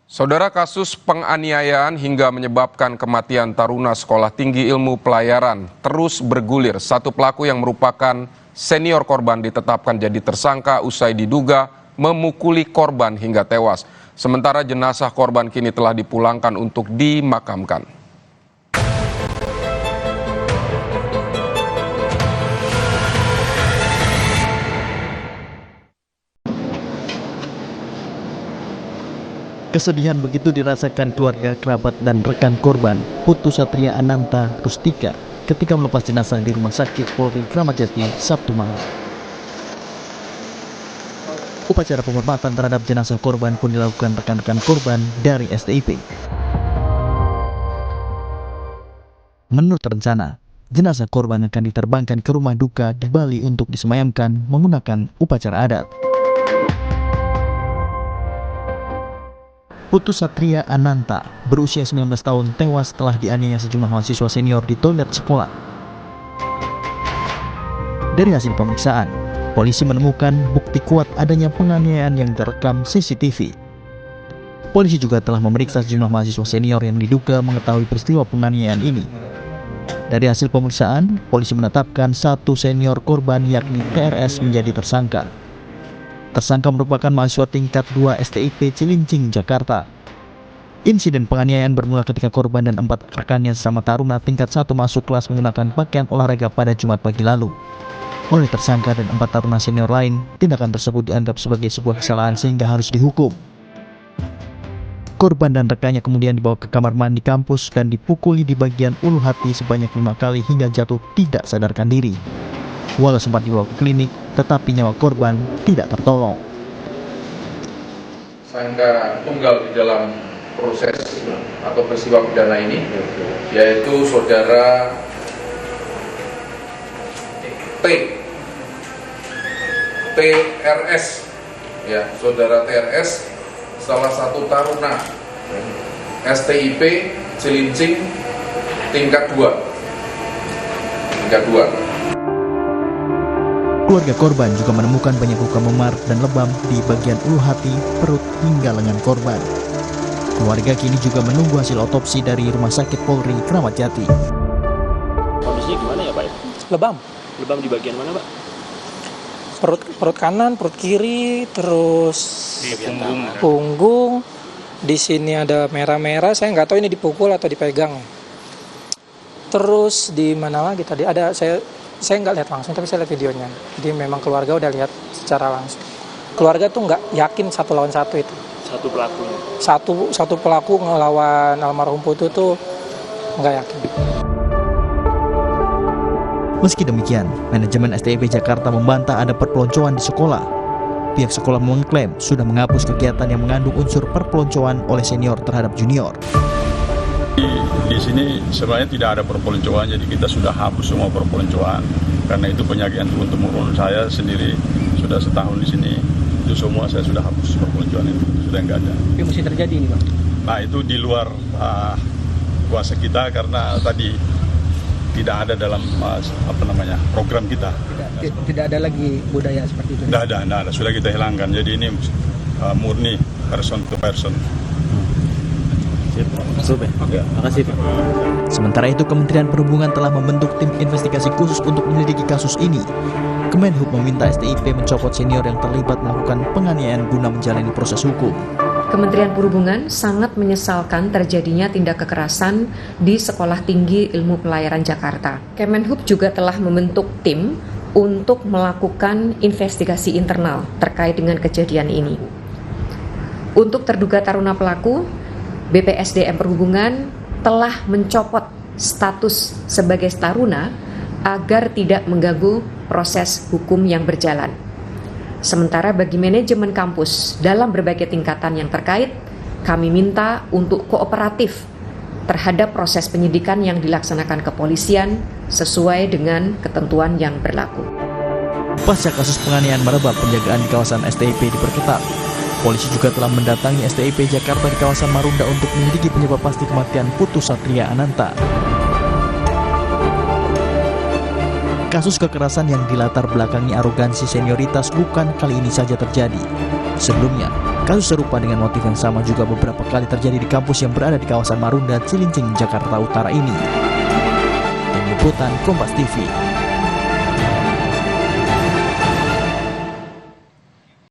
Saudara, kasus penganiayaan hingga menyebabkan kematian taruna Sekolah Tinggi Ilmu Pelayaran terus bergulir. Satu pelaku yang merupakan senior korban ditetapkan jadi tersangka usai diduga memukuli korban hingga tewas. Sementara jenazah korban kini telah dipulangkan untuk dimakamkan. Kesedihan begitu dirasakan keluarga, kerabat, dan rekan korban Putu Satria Ananta Rustika ketika melepas jenazah di Rumah Sakit Polri Kramat Jati Sabtu malam. Upacara penghormatan terhadap jenazah korban pun dilakukan rekan-rekan korban dari STIP. Menurut rencana, jenazah korban akan diterbangkan ke rumah duka di Bali untuk disemayamkan menggunakan upacara adat. Putu Satria Ananta berusia 19 tahun tewas setelah dianiaya sejumlah mahasiswa senior di toilet sekolah. Dari hasil pemeriksaan, polisi menemukan bukti kuat adanya penganiayaan yang terekam CCTV. Polisi juga telah memeriksa sejumlah mahasiswa senior yang diduga mengetahui peristiwa penganiayaan ini. Dari hasil pemeriksaan, polisi menetapkan satu senior korban yakni TRS menjadi tersangka. Tersangka merupakan mahasiswa tingkat 2 STIP Cilincing, Jakarta. Insiden penganiayaan bermula ketika korban dan 4 rekannya sesama taruna tingkat 1 masuk kelas menggunakan pakaian olahraga pada Jumat pagi lalu. Oleh tersangka dan 4 taruna senior lain, tindakan tersebut dianggap sebagai sebuah kesalahan sehingga harus dihukum. Korban dan rekannya kemudian dibawa ke kamar mandi kampus dan dipukuli di bagian ulu hati sebanyak 5 kali hingga jatuh tidak sadarkan diri. Walau sempat dibawa ke klinik, tetapi nyawa korban tidak tertolong. Tersangka tunggal di dalam proses atau peristiwa pidana ini, yaitu saudara TRS, ya, saudara TRS, salah satu taruna STIP Cilincing tingkat 2. Keluarga korban juga menemukan banyak luka memar dan lebam di bagian ulu hati, perut, hingga lengan korban. Keluarga kini juga menunggu hasil otopsi dari Rumah Sakit Polri Kramat Jati. Kondisinya gimana ya, Pak? Lebam. Lebam di bagian mana, Pak? Perut kanan, perut kiri, terus Di punggung. Di sini ada merah-merah. Saya nggak tahu ini dipukul atau dipegang. Terus di mana lagi tadi? Ada saya nggak lihat langsung, tapi saya lihat videonya. Jadi memang keluarga udah lihat secara langsung. Keluarga tuh nggak yakin 1 lawan 1 itu. Satu pelakunya. Satu pelaku ngelawan almarhum Putu tuh nggak yakin. Meski demikian, manajemen STIP Jakarta membantah ada perpeloncoan di sekolah. Pihak sekolah mengklaim sudah menghapus kegiatan yang mengandung unsur perpeloncoan oleh senior terhadap junior. Di sini sebenarnya tidak ada perpeloncoan, jadi kita sudah hapus semua perpeloncoan. Karena itu penyakit yang turun-temurun, saya sendiri sudah setahun di sini, itu semua saya sudah hapus perpeloncoan itu, sudah nggak ada. Tapi masih terjadi ini, Bang? Nah itu di luar kuasa kita karena tadi tidak ada dalam program kita. Tidak ada lagi budaya seperti itu. Tidak ada, sudah kita hilangkan. Jadi ini murni person to person. Sementara itu, Kementerian Perhubungan telah membentuk tim investigasi khusus untuk menyelidiki kasus ini. Kemenhub meminta STIP mencopot senior yang terlibat melakukan penganiayaan guna menjalani proses hukum. Kementerian Perhubungan sangat menyesalkan terjadinya tindak kekerasan di Sekolah Tinggi Ilmu Pelayaran Jakarta. Kemenhub juga telah membentuk tim untuk melakukan investigasi internal terkait dengan kejadian ini. Untuk terduga taruna pelaku, BPSDM Perhubungan telah mencopot status sebagai taruna agar tidak mengganggu proses hukum yang berjalan. Sementara bagi manajemen kampus dalam berbagai tingkatan yang terkait, kami minta untuk kooperatif terhadap proses penyidikan yang dilaksanakan kepolisian sesuai dengan ketentuan yang berlaku. Pasca kasus penganiayaan merebak, penjagaan di kawasan STIP diperketat. Polisi juga telah mendatangi STIP Jakarta di kawasan Marunda untuk menyelidiki penyebab pasti kematian Putu Satria Ananta. Kasus kekerasan yang dilatar belakangi arogansi senioritas bukan kali ini saja terjadi. Sebelumnya, Kasus serupa dengan motif yang sama juga beberapa kali terjadi di kampus yang berada di kawasan Marunda, Cilincing, Jakarta Utara ini. Tim Liputan Kompas TV.